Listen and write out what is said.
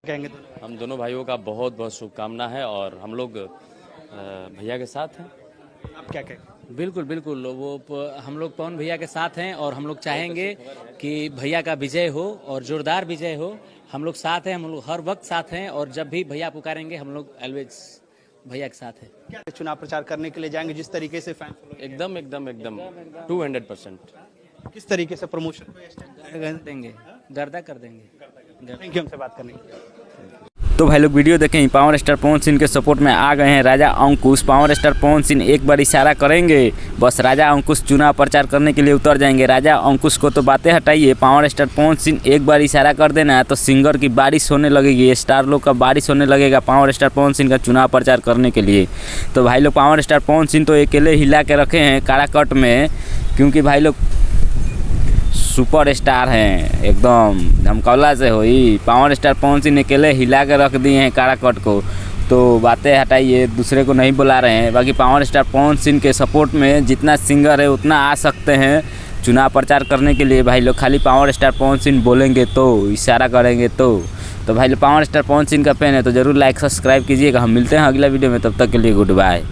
कहेंगे हम दोनों भाइयों का बहुत बहुत शुभकामना है और हम लोग भैया के साथ हैं। आप क्या कहेंगे? बिल्कुल बिल्कुल हम लोग पवन भैया के साथ हैं और हम लोग चाहेंगे कि भैया का विजय हो और जोरदार विजय हो। हम लोग साथ हैं, हम लोग हर वक्त साथ हैं और जब भी भैया पुकारेंगे हम लोग ऑलवेज भैया के साथ हैं। क्या चुनाव प्रचार करने के लिए जाएंगे जिस तरीके से फैन एकदम एकदम एकदम 200%। किस तरीके से प्रमोशन देंगे, गर्दा कर देंगे। थैंक यू हमसे बात करने के लिए। तो भाई लोग वीडियो देखें, पावर स्टार पवन सिंह के सपोर्ट में आ गए हैं राजा अंकुश। पावर स्टार पवन सिंह एक बार इशारा करेंगे, बस राजा अंकुश चुनाव प्रचार करने के लिए उतर जाएंगे। राजा अंकुश को तो बातें हटाइए, पावर स्टार पवन सिंह एक बार इशारा कर देना है तो सिंगर की बारिश होने लगेगी, स्टार लोग का बारिश होने लगेगा पावर स्टार पवन सिंह का चुनाव प्रचार करने के लिए। तो भाई लोग पावर स्टार पवन सिंह तो अकेले हिला के रखे हैं काराकट में, क्योंकि भाई लोग सुपर स्टार हैं एकदम धमकौला से हुई। पावर स्टार पवन सिंह अकेले हिला के रख दिए हैं काराकट को। तो बातें हटाइए, दूसरे को नहीं बुला रहे हैं। बाकी पावर स्टार पवन सिंह के सपोर्ट में जितना सिंगर है उतना आ सकते हैं चुनाव प्रचार करने के लिए। भाई लोग खाली पावर स्टार पवन सिंह बोलेंगे तो, इशारा करेंगे तो भाई लोग पावर स्टार पवन सिंह का फैन है तो ज़रूर लाइक सब्सक्राइब कीजिएगा। हम मिलते हैं अगला वीडियो में, तब तक के लिए गुड बाय।